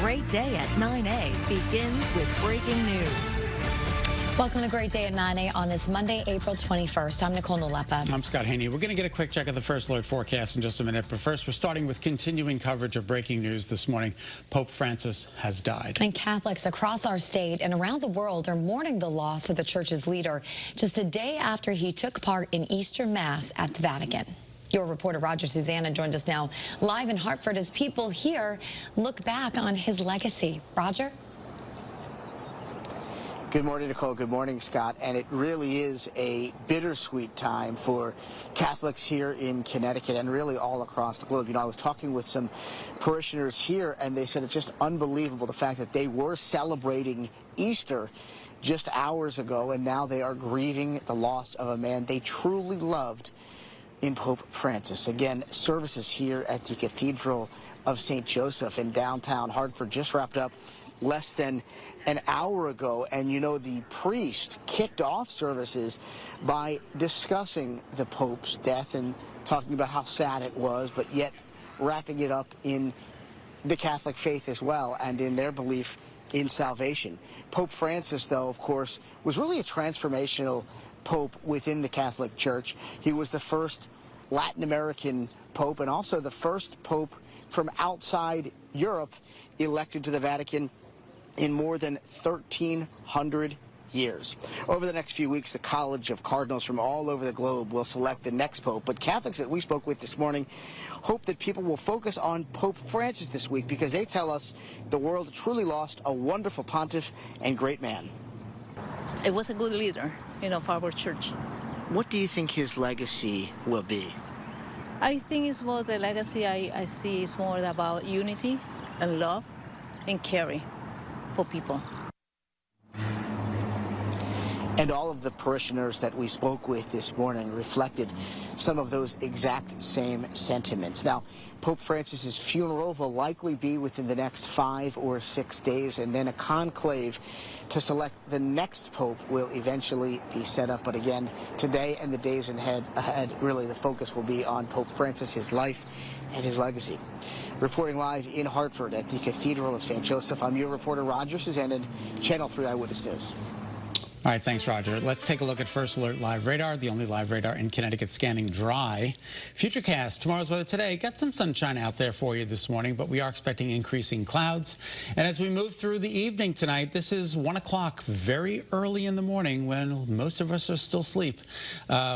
great day at 9A begins with breaking news. Welcome to Great Day at 9A on this Monday, April 21st. I'm Nicole and Scot. I'm Scott Haney. We're going to get a quick check of the First Alert forecast in just a minute. But first, we're starting with continuing coverage of breaking news this morning. Pope Francis has died. And Catholics across our state and around the world are mourning the loss of the church's leader just a day after he took part in Easter Mass at the Vatican. Your reporter Roger Susanna joins us now live in Hartford as people here look back on his legacy. Roger? Good morning, Nicole. Good morning, Scott. And it really is a bittersweet time for Catholics here in Connecticut and really all across the globe. You know, I was talking with some parishioners here, and they said it's just unbelievable the fact that they were celebrating Easter just hours ago, and now they are grieving the loss of a man they truly loved in Pope Francis. Again, services here at the Cathedral of St. Joseph in downtown Hartford just wrapped up less than an hour ago, and you know, the priest kicked off services by discussing the Pope's death and talking about how sad it was, but yet wrapping it up in the Catholic faith as well and in their belief in salvation. Pope Francis, though, of course, was really a transformational Pope within the Catholic Church. He was the first Latin American Pope and also the first Pope from outside Europe elected to the Vatican in more than 1,300 years. Over the next few weeks, the College of Cardinals from all over the globe will select the next Pope. But Catholics that we spoke with this morning hope that people will focus on Pope Francis this week because they tell us the world truly lost a wonderful pontiff and great man. It was a good leader, you know, for our church. What do you think his legacy will be? I think it's more the legacy I see is more about unity and love and caring for people. And all of the parishioners that we spoke with this morning reflected some of those exact same sentiments. Now, Pope Francis's funeral will likely be within the next 5 or 6 days, and then a conclave to select the next pope will eventually be set up. But again, today and the days ahead, really the focus will be on Pope Francis, his life, and his legacy. Reporting live in Hartford at the Cathedral of St. Joseph, I'm your reporter Roger Susanna, Channel 3 Eyewitness News. All right, thanks, Roger. Let's take a look at First Alert Live Radar, the only live radar in Connecticut scanning dry. Futurecast, tomorrow's weather today. Got some sunshine out there for you this morning, but we are expecting increasing clouds. And as we move through the evening tonight, this is 1 o'clock, very early in the morning when most of us are still asleep.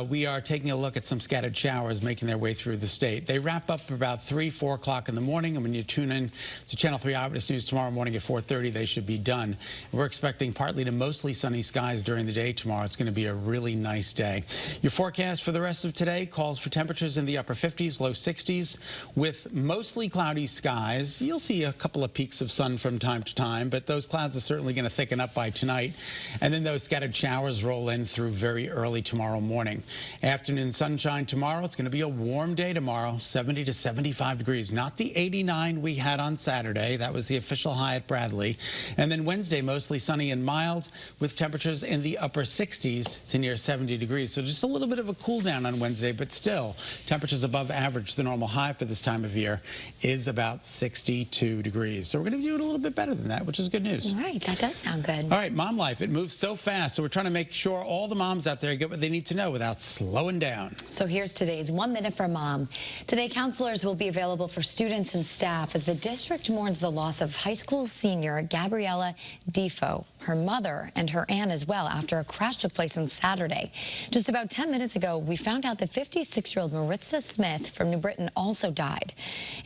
We are taking a look at some scattered showers making their way through the state. They wrap up about 3, 4 o'clock in the morning, and when you tune in to Channel 3 Eyewitness News tomorrow morning at 4:30, they should be done. We're expecting partly to mostly sunny skies during the day tomorrow. It's going to be a really nice day. Your forecast for the rest of today calls for temperatures in the upper 50s, low 60s, with mostly cloudy skies. You'll see a couple of peaks of sun from time to time, but those clouds are certainly going to thicken up by tonight. And then those scattered showers roll in through very early tomorrow morning. Afternoon sunshine tomorrow. It's going to be a warm day tomorrow, 70 to 75 degrees. Not the 89 we had on Saturday. That was the official high at Bradley. And then Wednesday, mostly sunny and mild with temperatures in the upper 60s to near 70 degrees. So just a little bit of a cool down on Wednesday, but still temperatures above average. The normal high for this time of year is about 62 degrees. So we're going to do it a little bit better than that, which is good news. All right, that does sound good. All right, mom life, it moves so fast. So we're trying to make sure all the moms out there get what they need to know without slowing down. So here's today's 1 Minute for Mom. Today, counselors will be available for students and staff as the district mourns the loss of high school senior Gabriella Defoe, her mother, and her aunt as well after a crash took place on Saturday. Just about 10 minutes ago, we found out that 56-year-old Maritza Smith from New Britain also died.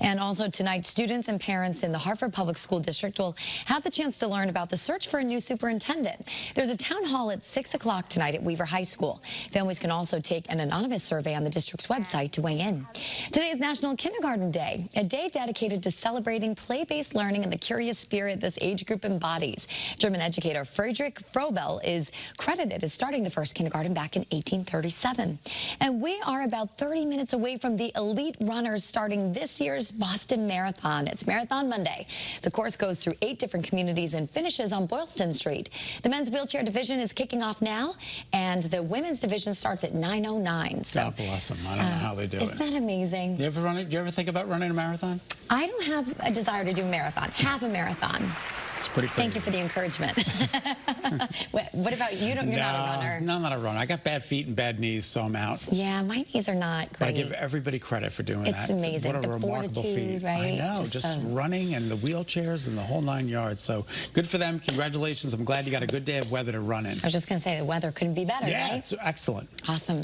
And also tonight, students and parents in the Hartford Public School District will have the chance to learn about the search for a new superintendent. There's a town hall at 6 o'clock tonight at Weaver High School. Families can also take an anonymous survey on the district's website to weigh in. Today is National Kindergarten Day, a day dedicated to celebrating play-based learning and the curious spirit this age group embodies. German educators educator Friedrich Frobel is credited as starting the first kindergarten back in 1837. And we are about 30 minutes away from the elite runners starting this year's Boston Marathon. It's Marathon Monday. The course goes through 8 different communities and finishes on Boylston Street. The men's wheelchair division is kicking off now, and the women's division starts at 9:09. So, God bless them. I don't know how they do it. Isn't that amazing? You ever run it? Do you ever think about running a marathon? I don't have a desire to do a marathon. Half a marathon. It's pretty crazy. Thank you for the encouragement. What about you? You're not a runner. No, I'm not a runner. I got bad feet and bad knees, so I'm out. Yeah, my knees are not great. But I give everybody credit for doing that. It's amazing. What a The remarkable fortitude, feat. right? I know, just running and the wheelchairs and the whole 9 yards. So good for them. Congratulations. I'm glad you got a good day of weather to run in. I was just going to say the weather couldn't be better, Yeah, right? it's excellent. Awesome.